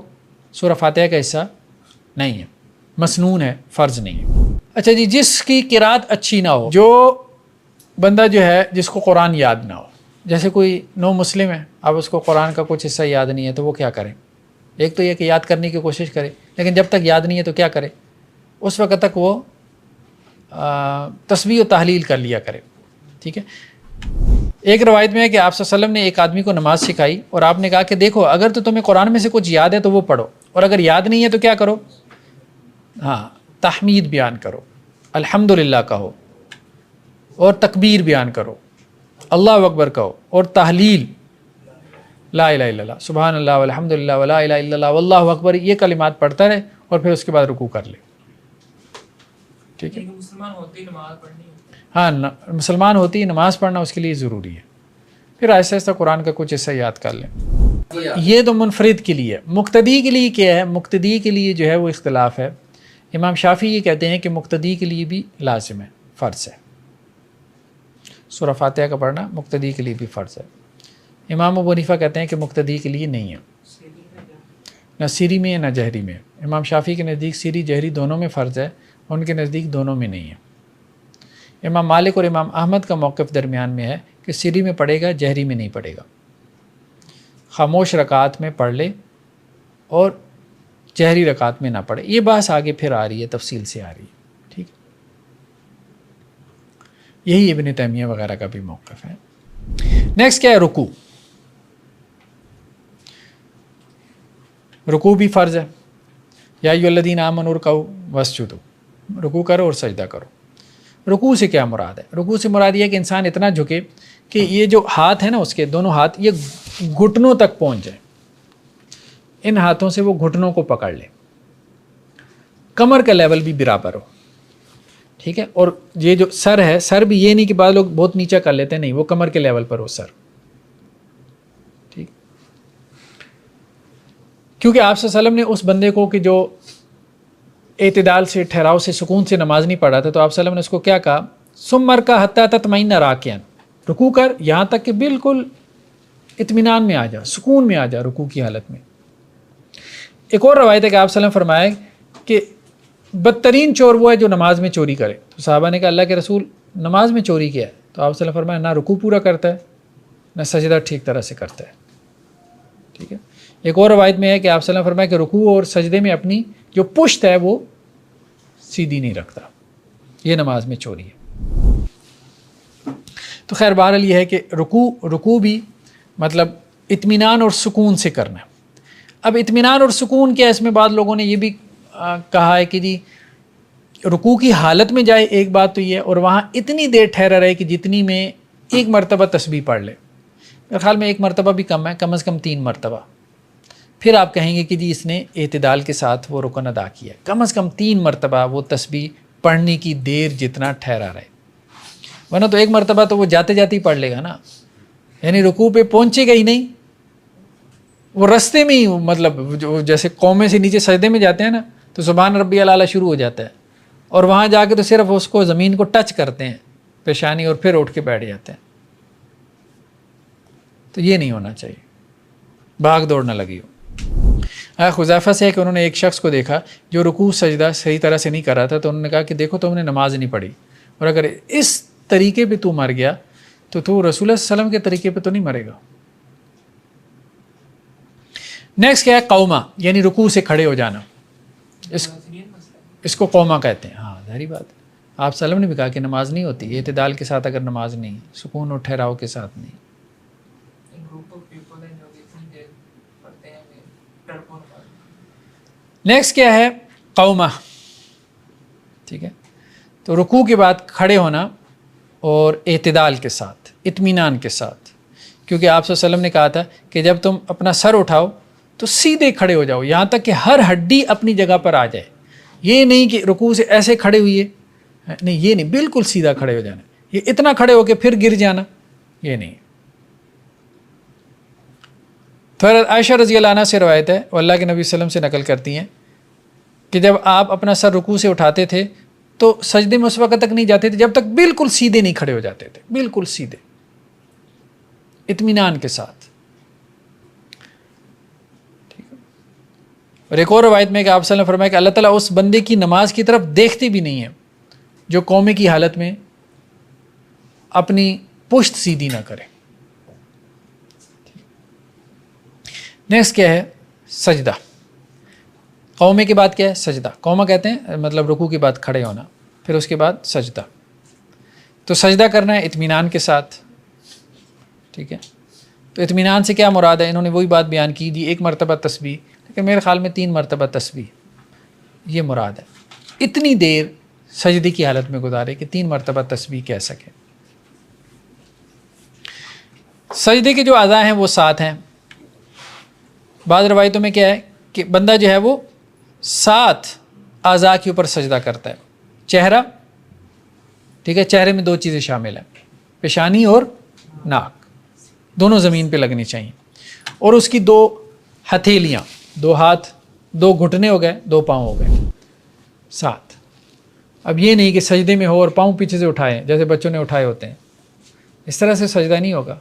سورہ فاتحہ کا حصہ نہیں ہے, مسنون ہے, فرض نہیں ہے. اچھا جی, جس کی قرات اچھی نہ ہو, جو بندہ جو ہے جس کو قرآن یاد نہ ہو, جیسے کوئی نو مسلم ہے, اب اس کو قرآن کا کچھ حصہ یاد نہیں ہے, تو وہ کیا کرے؟ ایک تو یہ کہ یاد کرنے کی کوشش کرے, لیکن جب تک یاد نہیں ہے تو کیا کرے؟ اس وقت تک وہ تسبیح و تحلیل کر لیا کرے. ٹھیک ہے. ایک روایت میں ہے کہ آپ صلی اللہ علیہ وسلم نے ایک آدمی کو نماز سکھائی اور آپ نے کہا کہ دیکھو اگر تو تمہیں قرآن میں سے کچھ یاد ہے تو وہ پڑھو, اور اگر یاد نہیں ہے تو کیا کرو؟ ہاں, تحمید بیان کرو, الحمدللہ کہو, اور تکبیر بیان کرو, اللہ اکبر کہو, اور تحلیل لا الہ الا اللہ, سبحان اللہ والحمدللہ ولا الہ الا اللہ واللہ اکبر, یہ کلمات پڑھتا رہے, اور پھر اس کے بعد رکوع کر لے. ٹھیک ہے. مسلمان ہوتے ہی نماز پڑھنی ہے. ہاں, مسلمان ہوتی نماز پڑھنا اس کے لیے ضروری ہے. پھر آہستہ آہستہ قرآن کا کچھ حصہ یاد کر لیں. یہ تو منفرد کے لیے. مقتدی کے لیے کیا ہے؟ مقتدی کے لیے جو ہے وہ اختلاف ہے. امام شافعی یہ کہتے ہیں کہ مقتدی کے لیے بھی لازم ہے, فرض ہے. سورہ فاتحہ کا پڑھنا مقتدی کے لیے بھی فرض ہے. امام ابو حنیفہ کہتے ہیں کہ مقتدی کے لیے نہیں ہے, نہ سری میں نہ جہری میں. امام شافعی کے نزدیک سری جہری دونوں میں فرض ہے, ان کے نزدیک دونوں میں نہیں ہے. امام مالک اور امام احمد کا موقف درمیان میں ہے کہ سری میں پڑھے گا، جہری میں نہیں پڑھے گا، خاموش رکعت میں پڑھ لے اور جہری رکعت میں نہ پڑھے. یہ بحث آگے پھر آ رہی ہے، تفصیل سے آ رہی ہے. ٹھیک، یہی ابن تیمیہ وغیرہ کا بھی موقف ہے. نیکسٹ کیا ہے؟ رکوع. رکوع بھی فرض ہے. یا ایھا الذین آمنوا ارکعوا واسجدوا، رکوع کرو اور سجدہ کرو. رکوع سے کیا مراد ہے؟ رکوع سے مراد یہ ہے کہ انسان اتنا جھکے کہ یہ جو ہاتھ ہیں نا، اس کے دونوں ہاتھ یہ گھٹنوں تک پہنچ جائیں. ان ہاتھوں سے وہ گھٹنوں کو پکڑ لے، کمر کا لیول بھی برابر ہو. ٹھیک ہے، اور یہ جو سر ہے، سر بھی یہ نہیں کہ بعض لوگ بہت نیچا کر لیتے ہیں، نہیں، وہ کمر کے لیول پر ہو سر. ٹھیک، کیونکہ آپ صلی اللہ علیہ وسلم نے اس بندے کو کہ جو اعتدال سے، ٹھہراؤ سے، سکون سے نماز نہیں پڑھا تھا، تو آپ صلی اللہ علیہ وسلم نے اس کو کیا کہا؟ ثم ارکع حتی تطمئن راکعا، رکوع کر یہاں تک کہ بالکل اطمینان میں آ جا، سکون میں آ جا رکوع کی حالت میں. ایک اور روایت ہے کہ آپ صلی اللہ علیہ وسلم فرمایا کہ بدترین چور وہ ہے جو نماز میں چوری کرے. تو صحابہ نے کہا اللہ کے رسول نماز میں چوری کیا ہے؟ تو آپ صلی اللہ علیہ وسلم فرمایا نہ رکوع پورا کرتا ہے، نہ سجدہ ٹھیک طرح سے کرتا ہے. ٹھیک ہے. ایک اور روایت میں ہے کہ آپ صلی اللہ علیہ وسلم فرمایا کہ رکوع اور سجدے میں اپنی جو پشت ہے وہ سیدھی نہیں رکھتا، یہ نماز میں چوری ہے. تو خیر بہرحال یہ ہے کہ رکوع بھی مطلب اطمینان اور سکون سے کرنا ہے. اب اطمینان اور سکون کیا ہے؟ اس میں بعض لوگوں نے یہ بھی کہا ہے کہ جی رکوع کی حالت میں جائے، ایک بات تو یہ ہے، اور وہاں اتنی دیر ٹھہرا رہے کہ جتنی میں ایک مرتبہ تسبیح پڑھ لے. میرے خیال میں ایک مرتبہ بھی کم ہے، کم از کم 3 مرتبہ. پھر آپ کہیں گے کہ جی اس نے اعتدال کے ساتھ وہ رکن ادا کیا. کم از کم 3 مرتبہ وہ تسبیح پڑھنے کی دیر جتنا ٹھہرا رہے، ورنہ تو ایک مرتبہ تو وہ جاتے جاتے ہی پڑھ لے گا نا، یعنی رکوع پہ پہنچے گا ہی نہیں، وہ رستے میں ہی، مطلب جو جیسے قومے سے نیچے سجدے میں جاتے ہیں نا، تو سبحان ربی الاعلیٰ شروع ہو جاتا ہے، اور وہاں جا کے تو صرف اس کو زمین کو ٹچ کرتے ہیں پیشانی، اور پھر اٹھ کے بیٹھ جاتے ہیں. تو یہ نہیں ہونا چاہیے، بھاگ دوڑ نہ لگی ہو. حذیفہ سے ہے کہ انہوں نے ایک شخص کو دیکھا جو رکوع سجدہ صحیح طرح سے نہیں کر رہا تھا، تو انہوں نے کہا کہ دیکھو تم نے نماز نہیں پڑھی، اور اگر اس طریقے پہ تو مر گیا تو رسول اللہ صلی اللہ علیہ وسلم کے طریقے پہ تو نہیں مرے گا. نیکسٹ کیا ہے؟ قومہ، یعنی رکوع سے کھڑے ہو جانا. اس کو قومہ کہتے ہیں. ہاں ظاہری بات ہے، آپ صلی اللہ علیہ وسلم نے بھی کہا کہ نماز نہیں ہوتی اعتدال کے ساتھ، اگر نماز نہیں، سکون اور ٹھہراؤ کے ساتھ نہیں. نیکسٹ کیا ہے؟ قومہ. ٹھیک ہے، تو رکوع کے بعد کھڑے ہونا اور اعتدال کے ساتھ، اطمینان کے ساتھ، کیونکہ آپ صلی اللہ علیہ وسلم نے کہا تھا کہ جب تم اپنا سر اٹھاؤ تو سیدھے کھڑے ہو جاؤ، یہاں تک کہ ہر ہڈی اپنی جگہ پر آ جائے. یہ نہیں کہ رکوع سے ایسے کھڑے ہوئے، نہیں، یہ نہیں، بالکل سیدھا کھڑے ہو جانا. یہ اتنا کھڑے ہو کے پھر گر جانا، یہ نہیں. پھر عائشہ رضی اللہ عنہ سے روایت ہے، اور اللہ کے نبی صلی اللہ علیہ وسلم سے نقل کرتی ہیں کہ جب آپ اپنا سر رکوع سے اٹھاتے تھے تو سجدے میں اس وقت تک نہیں جاتے تھے جب تک بالکل سیدھے نہیں کھڑے ہو جاتے تھے، بالکل سیدھے اطمینان کے ساتھ. ٹھیک ہے. اور ایک اور روایت میں کہ آپ صلی اللہ علیہ وسلم نے فرمایا کہ اللہ تعالیٰ اس بندے کی نماز کی طرف دیکھتے بھی نہیں ہے جو قومے کی حالت میں اپنی پشت سیدھی نہ کرے. نیکسٹ کیا ہے؟ سجدہ. قومے کے بعد کیا ہے؟ سجدہ. قومہ کہتے ہیں مطلب رکوع کے بعد کھڑے ہونا، پھر اس کے بعد سجدہ. تو سجدہ کرنا ہے اطمینان کے ساتھ. ٹھیک ہے، تو اطمینان سے کیا مراد ہے؟ انہوں نے وہی بات بیان کی دی، 1 مرتبہ تسبیح، لیکن میرے خیال میں 3 مرتبہ تسبیح یہ مراد ہے. اتنی دیر سجدے کی حالت میں گزارے کہ 3 مرتبہ تسبیح کہہ سکے. سجدے کے جو اعضاء ہیں وہ 7 ہیں. بعض روایتوں میں کیا ہے کہ بندہ جو ہے وہ 7 اعضاء کے اوپر سجدہ کرتا ہے. چہرہ، ٹھیک ہے، چہرے میں 2 چیزیں شامل ہیں، پیشانی اور ناک، دونوں زمین پہ لگنی چاہیے. اور اس کی 2 ہتھیلیاں، 2 ہاتھ، 2 گھٹنے ہو گئے، 2 پاؤں ہو گئے، 7. اب یہ نہیں کہ سجدے میں ہو اور پاؤں پیچھے سے اٹھائے جیسے بچوں نے اٹھائے ہوتے ہیں، اس طرح سے سجدہ نہیں ہوگا.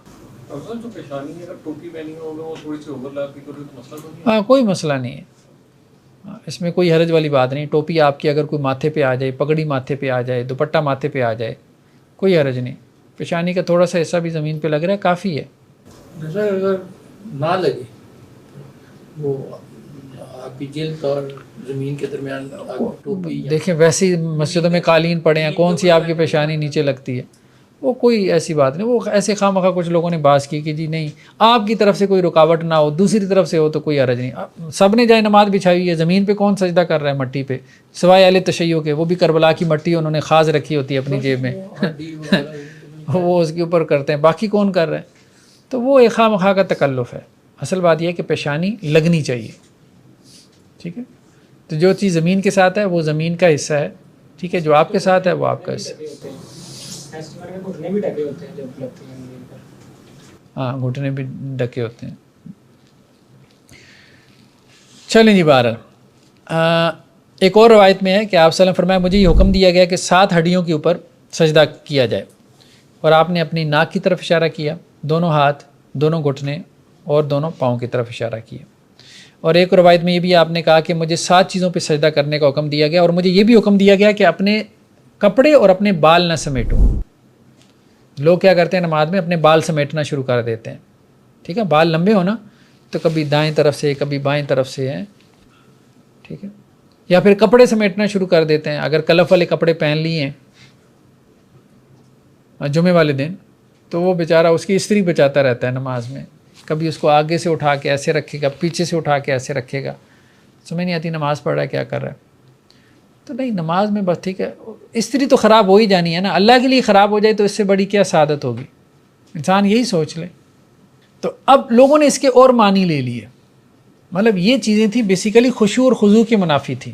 ہاں کوئی مسئلہ نہیں ہے، اس میں کوئی حرج والی بات نہیں. ٹوپی آپ کی اگر کوئی ماتھے پہ آ جائے، پگڑی ماتھے پہ آ جائے، دوپٹہ ماتھے پہ آ جائے، کوئی حرج نہیں. پیشانی کا تھوڑا سا حصہ بھی زمین پہ لگ رہا ہے کافی ہے. جیسا اگر نہ لگے وہ آپ کی جلد اور زمین کے درمیان ٹوپی دیکھیں ویسی مسجدوں میں قالین پڑے ہیں, کون سی آپ کی پیشانی نیچے لگتی ہے, وہ کوئی ایسی بات نہیں. وہ ایسے خواہ مخواہ کچھ لوگوں نے باز کی کہ جی نہیں آپ کی طرف سے کوئی رکاوٹ نہ ہو, دوسری طرف سے ہو تو کوئی حرج نہیں. سب نے جائے نماز بچھائی ہوئی ہے, زمین پہ کون سجدہ کر رہا ہے مٹی پہ, سوائے اہل تشیع کے, وہ بھی کربلا کی مٹی انہوں نے خاص رکھی ہوتی ہے اپنی جیب میں وہ اس کے اوپر کرتے ہیں, باقی کون کر رہے ہیں. تو وہ ایک خواہ مخواہ کا تکلف ہے. اصل بات یہ ہے کہ پیشانی لگنی چاہیے. ٹھیک ہے, تو جو چیز زمین کے ساتھ ہے وہ زمین کا حصہ ہے. ٹھیک ہے, جو آپ کے ساتھ ہے وہ آپ کا حصہ ہے. ہاں گھٹنے بھی ڈھکے ہوتے ہیں. چلیں جی, بہرحال ایک اور روایت میں ہے کہ آپ صلی اللہ علیہ وسلم فرمایا مجھے یہ حکم دیا گیا کہ 7 ہڈیوں کے اوپر سجدہ کیا جائے, اور آپ نے اپنی ناک کی طرف اشارہ کیا, دونوں ہاتھ, دونوں گھٹنے اور دونوں پاؤں کی طرف اشارہ کیا. اور ایک روایت میں یہ بھی آپ نے کہا کہ مجھے 7 چیزوں پہ سجدہ کرنے کا حکم دیا گیا, اور مجھے یہ بھی حکم دیا گیا کہ اپنے کپڑے اور اپنے بال نہ سمیٹوں. لوگ کیا کرتے ہیں نماز میں, اپنے بال سمیٹنا شروع کر دیتے ہیں. ٹھیک ہے, بال لمبے ہونا تو کبھی دائیں طرف سے کبھی بائیں طرف سے ہیں. ٹھیک ہے, یا پھر کپڑے سمیٹنا شروع کر دیتے ہیں. اگر کلف والے کپڑے پہن لیے ہیں جمعے والے دن تو وہ بیچارہ اس کی استری بچاتا رہتا ہے نماز میں, کبھی اس کو آگے سے اٹھا کے ایسے رکھے گا, پیچھے سے اٹھا کے ایسے رکھے گا, سمجھ نہیں آتی نماز پڑھ رہا ہے کیا کر رہا ہے. تو نہیں, نماز میں بس ٹھیک ہے, استری تو خراب ہو ہی جانی ہے نا, اللہ کے لیے خراب ہو جائے تو اس سے بڑی کیا سعادت ہوگی, انسان یہی سوچ لے. تو اب لوگوں نے اس کے اور معنی لے لیے, مطلب یہ چیزیں تھیں بیسیکلی خشوع اور خضوع کے منافی تھیں.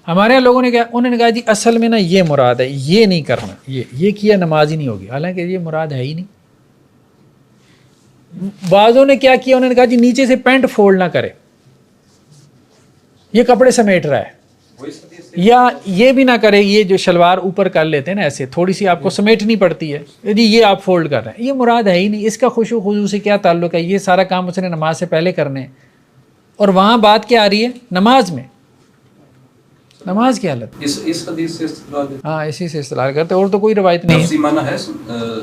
ہمارے یہاں لوگوں نے کہا, انہوں نے کہا جی اصل میں نا یہ مراد ہے, یہ نہیں کرنا, یہ کیا نماز ہی نہیں ہوگی, حالانکہ یہ مراد ہے ہی نہیں. بعضوں نے کیا کیا, انہوں نے کہا جی نیچے سے پینٹ فولڈ نہ کرے, یہ کپڑے سمیٹ رہا ہے, یا یہ بھی نہ کرے, یہ جو شلوار اوپر کر لیتے ہیں نا ایسے تھوڑی سی آپ کو سمیٹنی پڑتی ہے, جی یہ آپ فولڈ کر رہے ہیں, یہ مراد ہے ہی نہیں. اس کا خشوع خضوع سے کیا تعلق ہے, یہ سارا کام اس نے نماز سے پہلے کرنے ہیں. اور وہاں بات کیا آ رہی ہے نماز میں, نماز کی حالت, اس حدیث سے استدلال ہے. ہاں اسی سے استدلال کرتے, اور تو کوئی روایت نہیں لفظی معنی ہے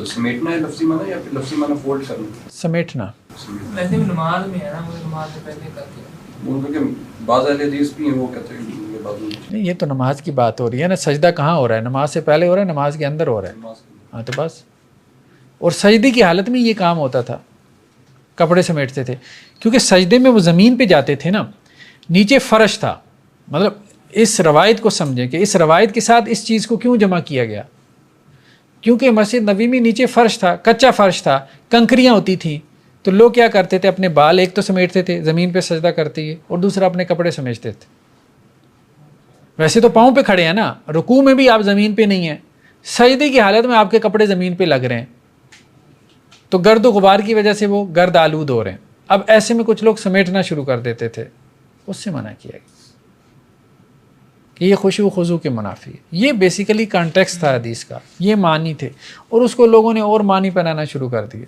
سمیٹنا ہے, لفظی معنی یا پھر لفظی معنی فولڈ کرنا, سمیٹنا. ویسے بھی نماز میں ہے نا, وہ نماز سے پہلے کرتے ہیں. ان کے بعض اہل حدیث بھی ہیں وہ کہتے ہیں یہ بات نہیں, یہ تو نماز کی بات ہو رہی ہے نا, سجدہ کہاں ہو رہا ہے, نماز سے پہلے ہو رہا ہے, نماز کے اندر ہو رہا ہے. ہاں تو بس, اور سجدے کی حالت میں یہ کام ہوتا تھا, کپڑے سمیٹتے تھے, کیونکہ سجدے میں وہ زمین پہ جاتے تھے نا, نیچے فرش تھا. مطلب اس روایت کو سمجھیں کہ اس روایت کے ساتھ اس چیز کو کیوں جمع کیا گیا, کیونکہ مسجد نبوی میں نیچے فرش تھا, کچا فرش تھا, کنکریاں ہوتی تھیں, تو لوگ کیا کرتے تھے, اپنے بال ایک تو سمیٹتے تھے زمین پہ سجدہ کرتے ہوئے, اور دوسرا اپنے کپڑے سمیٹتے تھے. ویسے تو پاؤں پہ کھڑے ہیں نا, رکوع میں بھی آپ زمین پہ نہیں ہیں, سجدے کی حالت میں آپ کے کپڑے زمین پہ لگ رہے ہیں, تو گرد و غبار کی وجہ سے وہ گرد آلود ہو رہے ہیں. اب ایسے میں کچھ لوگ سمیٹنا شروع کر دیتے تھے, اس سے منع کیا گیا کہ یہ خشوع خضوع کے منافی ہے. یہ بیسیکلی کانٹیکسٹ تھا حدیث کا, یہ معنی تھے, اور اس کو لوگوں نے اور معنی پہنانا شروع کر دیے.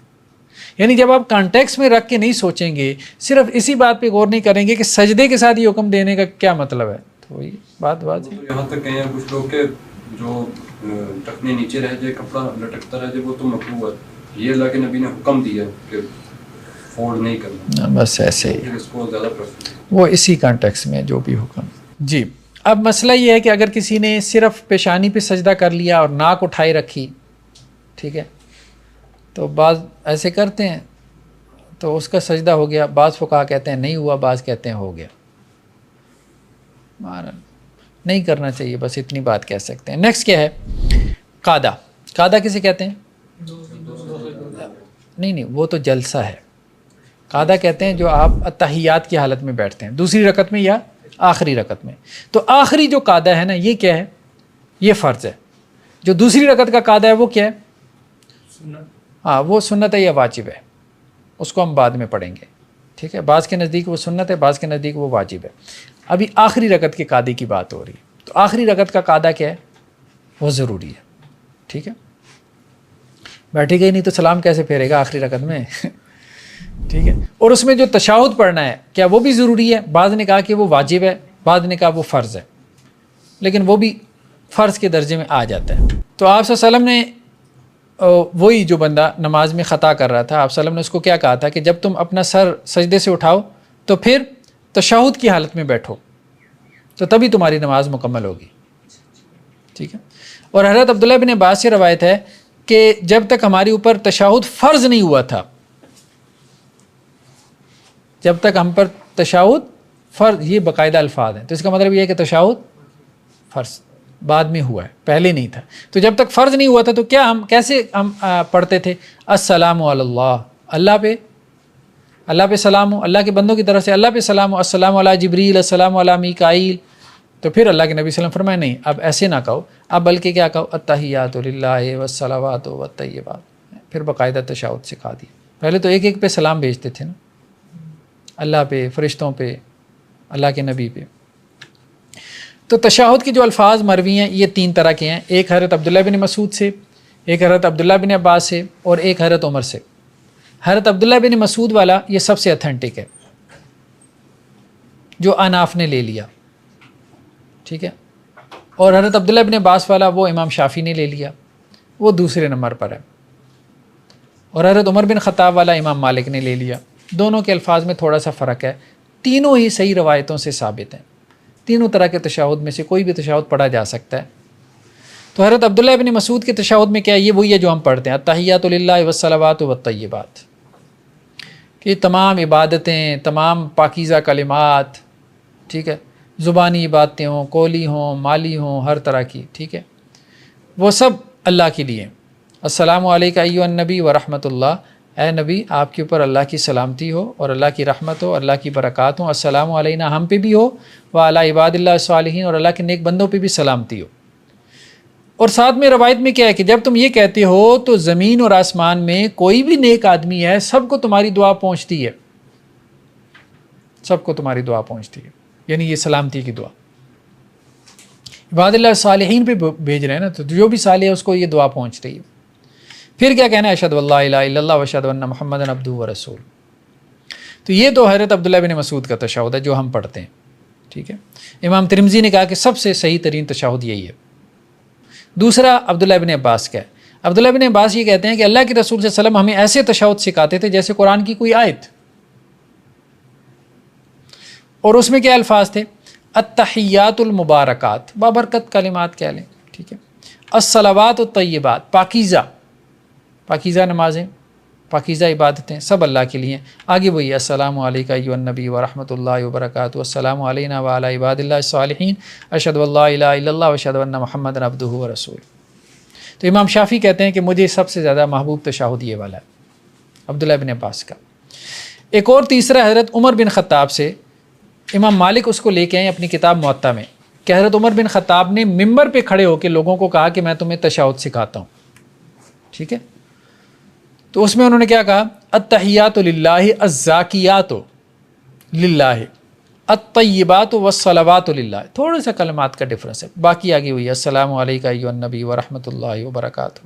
یعنی جب آپ کانٹیکسٹ میں رکھ کے نہیں سوچیں گے, صرف اسی بات پہ غور نہیں کریں گے کہ سجدے کے ساتھ یہ حکم دینے کا کیا مطلب ہے, تو وہی بات یہاں تک کہیں کچھ لوگ کہ جو ٹکنے نیچے رہ جائے, کپڑا لٹکتا رہ جائے, وہ تو مکروہ ہے. یہ اللہ کے نبی نے حکم دیا کہ فولڈ نہیں کرنا, بس ایسے ہی, اس کو زیادہ پریفر, وہ اسی کانٹیکسٹ میں جو بھی حکم. جی, اب مسئلہ یہ ہے کہ اگر کسی نے صرف پیشانی پہ سجدہ کر لیا اور ناک اٹھائی رکھی, ٹھیک ہے, تو بعض ایسے کرتے ہیں تو اس کا سجدہ ہو گیا, بعض فقہا کہتے ہیں نہیں ہوا, بعض کہتے ہیں ہو گیا. نہیں کرنا چاہیے, بس اتنی بات کہہ سکتے ہیں. نیکسٹ کیا ہے, قادہ. قادہ کسے کہتے ہیں؟ نہیں, وہ تو جلسہ ہے. قادہ کہتے ہیں جو آپ اتحیات کی حالت میں بیٹھتے ہیں, دوسری رکعت میں یا آخری رکعت میں. تو آخری جو قادہ ہے نا, یہ کیا ہے, یہ فرض ہے. جو دوسری رکعت کا قادہ ہے وہ کیا ہے, ہاں وہ سنت ہے یا واجب ہے, اس کو ہم بعد میں پڑھیں گے. ٹھیک ہے, بعض کے نزدیک وہ سنت ہے, بعض کے نزدیک وہ واجب ہے. ابھی آخری رکعت کے قادے کی بات ہو رہی ہے. تو آخری رکعت کا قادہ کیا ہے, وہ ضروری ہے. ٹھیک ہے, بیٹھے گئی نہیں تو سلام کیسے پھیرے گا آخری رکعت میں ٹھیک ہے. اور اس میں جو تشہد پڑھنا ہے, کیا وہ بھی ضروری ہے؟ بعض نے کہا کہ وہ واجب ہے, بعض نے کہا وہ فرض ہے, لیکن وہ بھی فرض کے درجے میں آ جاتا ہے. تو آپ صلی اللہ علیہ وسلم نے وہی جو بندہ نماز میں خطا کر رہا تھا، آپ صلی اللہ علیہ وسلم نے اس کو کیا کہا تھا کہ جب تم اپنا سر سجدے سے اٹھاؤ تو پھر تشہد کی حالت میں بیٹھو، تو تبھی تمہاری نماز مکمل ہوگی. ٹھیک ہے. اور حضرت عبداللہ بن عباس سے روایت ہے کہ جب تک ہمارے اوپر تشہد فرض نہیں ہوا تھا، جب تک ہم پر تشہد فرض، یہ باقاعدہ الفاظ ہیں، تو اس کا مطلب یہ ہے کہ تشہد فرض بعد میں ہوا ہے، پہلے نہیں تھا. تو جب تک فرض نہیں ہوا تھا تو کیا ہم کیسے ہم پڑھتے تھے؟ السلام علی اللہ، اللہ پہ سلام ہو، اللہ کے بندوں کی طرف سے اللہ پہ سلام ہو، السلام علی جبریل، السلام علی میکائیل. تو پھر اللہ کے نبی صلی اللہ علیہ وسلم فرمائے نہیں، اب ایسے نہ کہو، اب بلکہ کیا کہو؟ التحیات للہ والصلوات والطیبات. پھر باقاعدہ تشہد سکھا دیا. پہلے تو ایک ایک پہ سلام بھیجتے تھے نا، اللہ پہ، فرشتوں پہ، اللہ کے نبی پہ. تو تشہد کے جو الفاظ مروی ہیں یہ 3 طرح کے ہیں، ایک حضرت عبداللہ بن مسعود سے، ایک حضرت عبداللہ بن عباس سے، اور ایک حضرت عمر سے. حضرت عبداللہ بن مسعود والا یہ سب سے اتھینٹک ہے، جو اناف نے لے لیا. ٹھیک ہے. اور حضرت عبداللہ بن عباس والا وہ امام شافعی نے لے لیا، وہ دوسرے نمبر پر ہے. اور حضرت عمر بن خطاب والا امام مالک نے لے لیا. دونوں کے الفاظ میں تھوڑا سا فرق ہے، تینوں ہی صحیح روایتوں سے ثابت ہیں. تینوں طرح کے تشہد میں سے کوئی بھی تشہد پڑھا جا سکتا ہے. تو حضرت عبداللہ بن مسعود کے تشہد میں کیا ہے؟ یہ وہی ہے جو ہم پڑھتے ہیں، التحیات للہ والصلوات والطیبات، کہ تمام عبادتیں، تمام پاکیزہ کلمات، ٹھیک ہے، زبانی عبادتیں ہوں، قولی ہوں، مالی ہوں، ہر طرح کی، ٹھیک ہے، وہ سب اللہ کے لیے. السلام علیکہ ایھا النبی ورحمۃ اللہ، اے نبی آپ کے اوپر اللہ کی سلامتی ہو اور اللہ کی رحمت ہو، اللہ کی برکات ہوں. السلام علینا، ہم پہ بھی ہو، وعلی عباد اللہ الصالحین، اور اللہ کے نیک بندوں پہ بھی سلامتی ہو. اور ساتھ میں روایت میں کیا ہے کہ جب تم یہ کہتے ہو تو زمین اور آسمان میں کوئی بھی نیک آدمی ہے، سب کو تمہاری دعا پہنچتی ہے، سب کو تمہاری دعا پہنچتی ہے. یعنی یہ سلامتی کی دعا عباد اللہ صالحین پہ بھیج رہے ہیں نا، تو جو بھی صالح ہے اس کو یہ دعا پہنچ رہی ہے. پھر کیا کہنا ہے؟ اشہد ان لا الہ الا اللہ واشہد ان محمدا عبدہ ورسولہ. تو یہ تو حضرت عبداللہ بن مسعود کا تشہد ہے جو ہم پڑھتے ہیں. ٹھیک ہے. امام ترمذی نے کہا کہ سب سے صحیح ترین تشہد یہی ہے. دوسرا عبداللہ بن عباس کا ہے. عبداللہ بن عباس یہ کہتے ہیں کہ اللہ کے رسول صلی اللہ علیہ وسلم ہمیں ایسے تشہد سکھاتے تھے جیسے قرآن کی کوئی آیت، اور اس میں کیا الفاظ تھے؟ التحیات المبارکات، بابرکت کلمات کہہ لیں. ٹھیک ہے. الصلوات الطیبات، پاکیزہ نمازیں، پاکیزہ عبادتیں سب اللہ کے لیے. آگے وہی السلام علیکہ ایھا النبی ورحمۃ اللہ وبرکاتہ، السلام علینا وعلی عباد اللہ الصالحین، اشہد ان لا الہ الا اللہ واشہد ان محمدا عبدہ ورسولہ. تو امام شافعی کہتے ہیں کہ مجھے سب سے زیادہ محبوب تشہد یہ والا ہے، عبداللہ بن عباس کا. ایک اور تیسرا حضرت عمر بن خطاب سے، امام مالک اس کو لے کے آئے اپنی کتاب موطا میں، کہ حضرت عمر بن خطاب نے ممبر پہ کھڑے ہو کے لوگوں کو کہا کہ میں تمہیں تشہد سکھاتا ہوں. ٹھیک ہے. تو اس میں انہوں نے کیا کہا؟ التحیات للہ، الزاکیات للہ، الطیبات والصلوات للہ. تھوڑا سا کلمات کا ڈفرنس ہے، باقی آگے ہوئی السلام علیکہ ایھا النبی ورحمۃ اللہ وبرکاتہ،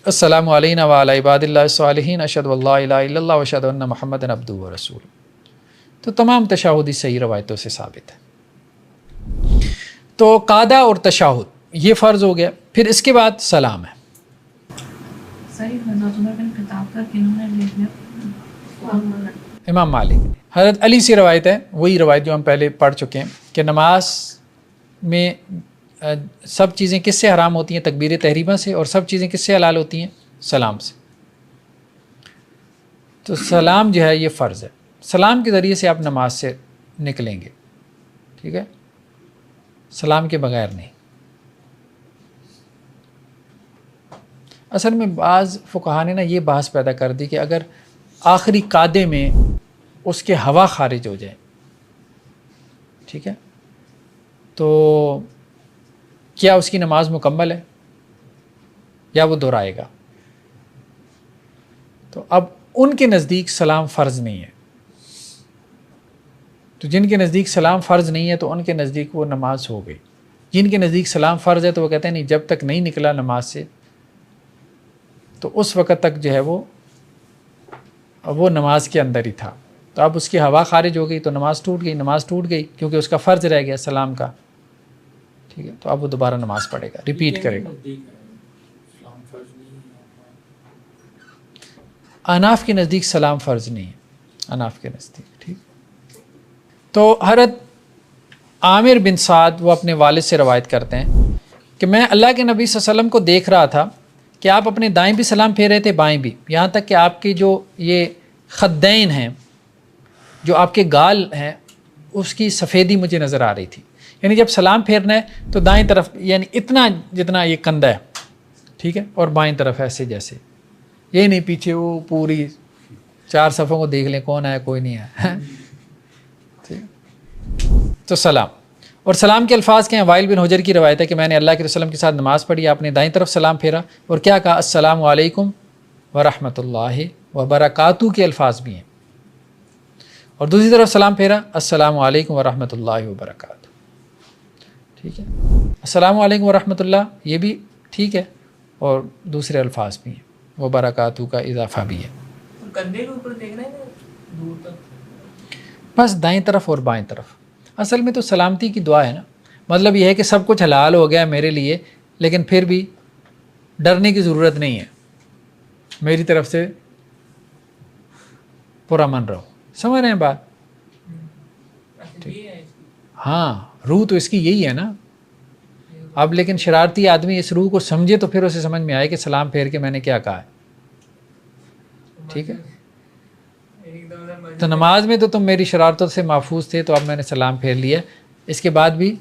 السلام علینا وعلی عباد اللہ الصالحین، اشہد ان لا الہ الا اللہ واشہد ان محمدا عبدہ ورسولہ. تو تمام تشہد صحیح روایتوں سے ثابت ہے. تو قعدہ اور تشہد یہ فرض ہو گیا. پھر اس کے بعد سلام ہے. امام مالک، حضرت علی سے روایت ہے، وہی روایت جو ہم پہلے پڑھ چکے ہیں کہ نماز میں سب چیزیں کس سے حرام ہوتی ہیں؟ تکبیر تحریمہ سے. اور سب چیزیں کس سے حلال ہوتی ہیں؟ سلام سے. تو سلام جو ہے یہ فرض ہے. سلام کے ذریعے سے آپ نماز سے نکلیں گے. ٹھیک ہے. سلام کے بغیر نہیں. اصل میں بعض فقہا نے یہ بحث پیدا کر دی کہ اگر آخری قعدے میں اس کے ہوا خارج ہو جائے، ٹھیک ہے، تو کیا اس کی نماز مکمل ہے یا وہ دہرائے گا؟ تو اب ان کے نزدیک سلام فرض نہیں ہے. تو جن کے نزدیک سلام فرض نہیں ہے تو ان کے نزدیک وہ نماز ہو گئی. جن کے نزدیک سلام فرض ہے تو وہ کہتے ہیں نہیں، جب تک نہیں نکلا نماز سے تو اس وقت تک جو ہے وہ نماز کے اندر ہی تھا. تو اب اس کی ہوا خارج ہو گئی تو نماز ٹوٹ گئی کیونکہ اس کا فرض رہ گیا سلام کا. ٹھیک ہے. تو اب وہ دوبارہ نماز پڑھے گا، ریپیٹ کرے گا. اناف کے نزدیک سلام فرض نہیں ہے، اناف کے نزدیک، ٹھیک۔ تو حضرت عامر بن سعد وہ اپنے والد سے روایت کرتے ہیں کہ میں اللہ کے نبی صلی اللہ علیہ وسلم کو دیکھ رہا تھا کہ آپ اپنے دائیں بھی سلام پھیر رہے تھے، بائیں بھی، یہاں تک کہ آپ کے جو یہ خدین ہیں، جو آپ کے گال ہیں، اس کی سفیدی مجھے نظر آ رہی تھی۔ یعنی جب سلام پھیرنا ہے تو دائیں طرف یعنی اتنا جتنا یہ کندھا ہے، ٹھیک ہے، اور بائیں طرف ایسے جیسے، یہ نہیں پیچھے وہ پوری 4 صفوں کو دیکھ لیں کون آیا کوئی نہیں آیا، ٹھیک۔ تو سلام، اور سلام کے الفاظ کے ہیں، وائل بن حجر کی روایت ہے کہ میں نے اللہ کے رسول کے ساتھ نماز پڑھی، آپ نے دائیں طرف سلام پھیرا اور کیا کہا، السلام علیکم ورحمۃ اللہ وبرکاتہ کے الفاظ بھی ہیں، اور دوسری طرف سلام پھیرا، السلام علیکم ورحمۃ اللہ وبرکاتہ، ٹھیک ہے۔ السلام علیکم ورحمۃ اللہ یہ بھی ٹھیک ہے، اور دوسرے الفاظ بھی ہیں، وبرکاتہ کا اضافہ بھی ہے۔ کندھے کے اوپر دیکھنا ہے نا دور تک، بس دائیں طرف اور بائیں طرف، اصل میں تو سلامتی کی دعا ہے نا، مطلب یہ ہے کہ سب کچھ حلال ہو گیا میرے لیے، لیکن پھر بھی ڈرنے کی ضرورت نہیں ہے، میری طرف سے پرامن رہو، سمجھ رہے ہیں بات؟ یہ ہے ہاں، روح تو اس کی یہی ہے نا۔ اب لیکن شرارتی آدمی اس روح کو سمجھے تو پھر اسے سمجھ میں آئے کہ سلام پھیر کے میں نے کیا کہا ہے، ٹھیک ہے۔ ایک دم تو نماز میں تو تم میری شرارتوں سے محفوظ تھے، تو اب میں نے سلام پھیر لیا، اس کے بعد بھی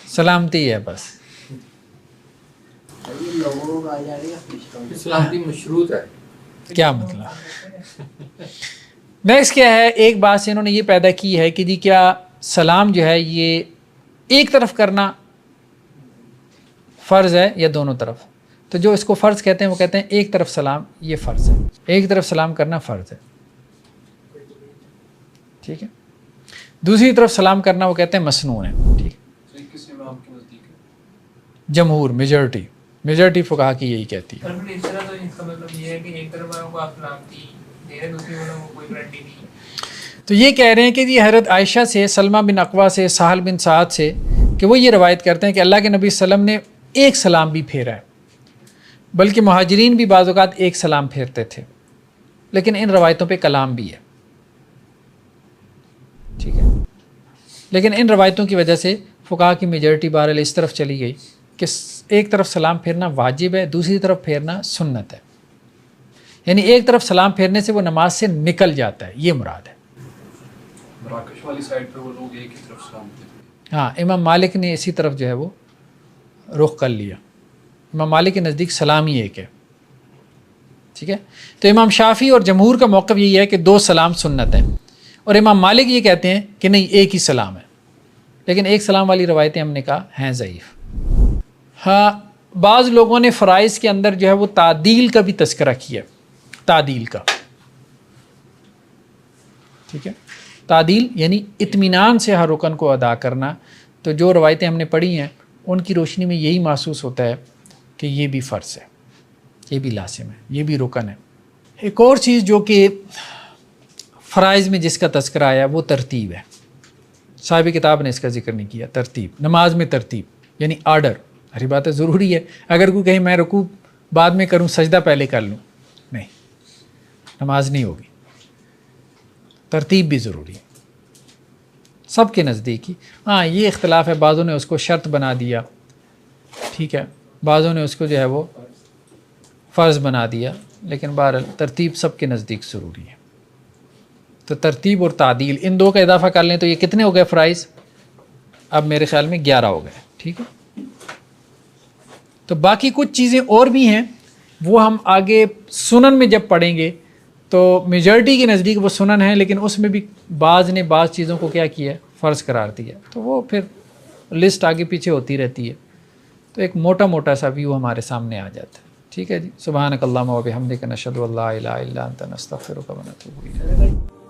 سلامتی ہے بس۔ سلامتی مشروط ہے، کیا مطلب؟ نیکسٹ کیا ہے، ایک بات سے انہوں نے یہ پیدا کی ہے کہ جی کیا سلام جو ہے یہ ایک طرف کرنا فرض ہے یا دونوں طرف؟ تو جو اس کو فرض کہتے ہیں وہ کہتے ہیں ایک طرف سلام یہ فرض ہے، ایک طرف سلام کرنا فرض ہے، ٹھیک ہے۔ دوسری طرف سلام کرنا وہ کہتے ہیں مسنون ہے، ٹھیک۔ کس امام کے نزدیک ہے؟ جمہور، میجورٹی فقہا کی یہی کہتی ہے۔ اور پھر اس طرح تو اس کا مطلب یہ ہے کہ ایک طرف والوں کو آپ سلامتی دے رہے ہیں، دوسری والوں کو کوئی گارنٹی نہیں ہے۔ تو یہ کہہ رہے ہیں کہ یہ حضرت عائشہ سے، سلمہ بن اقوا سے، سہل بن سعد سے، کہ وہ یہ روایت کرتے ہیں کہ اللہ کے نبی صلی اللہ علیہ وسلم نے ایک سلام بھی پھیرا ہے، بلکہ مہاجرین بھی بعض اوقات ایک سلام پھیرتے تھے، لیکن ان روایتوں پہ کلام بھی ہے، ٹھیک ہے۔ لیکن ان روایتوں کی وجہ سے فقہا کی میجورٹی بہرحال اس طرف چلی گئی کہ ایک طرف سلام پھیرنا واجب ہے، دوسری طرف پھیرنا سنت ہے، یعنی ایک طرف سلام پھیرنے سے وہ نماز سے نکل جاتا ہے، یہ مراد ہے۔ مراکش والی سائڈ پہ وہ لوگ ایک ہی طرف سلام دیتے ہیں۔ ہاں، امام مالک نے اسی طرف جو ہے وہ رخ کر لیا، امام مالک کے نزدیک سلام ہی ایک ہے، ٹھیک ہے۔ تو امام شافعی اور جمہور کا موقف یہی ہے کہ 2 سلام سنت ہیں، اور امام مالک یہ کہتے ہیں کہ نہیں ایک ہی سلام ہے، لیکن ایک سلام والی روایتیں ہم نے کہا ہیں ضعیف۔ ہاں، بعض لوگوں نے فرائض کے اندر جو ہے وہ تعدیل کا بھی تذکرہ کیا، تعدیل کا، ٹھیک ہے۔ تعدیل یعنی اطمینان سے ہر رکن کو ادا کرنا، تو جو روایتیں ہم نے پڑھی ہیں ان کی روشنی میں یہی محسوس ہوتا ہے کہ یہ بھی فرض ہے، یہ بھی لازم ہے، یہ بھی رکن ہے۔ ایک اور چیز جو کہ فرائض میں جس کا تذکرہ آیا وہ ترتیب ہے، صاحب کتاب نے اس کا ذکر نہیں کیا۔ ترتیب، نماز میں ترتیب یعنی آرڈر، ہری بات ہے ضروری ہے، اگر کوئی کہیں میں رکوع بعد میں کروں سجدہ پہلے کر لوں، نہیں، نماز نہیں ہوگی، ترتیب بھی ضروری ہے سب کے نزدیک ہی۔ ہاں، یہ اختلاف ہے، بعضوں نے اس کو شرط بنا دیا، ٹھیک ہے، بعضوں نے اس کو جو ہے وہ فرض بنا دیا، لیکن بہرحال ترتیب سب کے نزدیک ضروری ہے۔ تو ترتیب اور تعدیل ان 2 کا اضافہ کر لیں تو یہ کتنے ہو گئے فرائض؟ اب میرے خیال میں 11 ہو گئے، ٹھیک ہے۔ تو باقی کچھ چیزیں اور بھی ہیں، وہ ہم آگے سنن میں جب پڑھیں گے تو میجورٹی کے نزدیک وہ سنن ہیں، لیکن اس میں بھی بعض نے بعض چیزوں کو کیا کیا ہے، فرض قرار دیا، تو وہ پھر لسٹ آگے پیچھے ہوتی رہتی ہے، تو ایک موٹا موٹا سا ویو ہمارے سامنے آ جاتا ہے، ٹھیک ہے جی۔ سبحانک اللہم و بحمدک، نشہد ان لا الہ الا انت، نستغفرک و نتوب الیک۔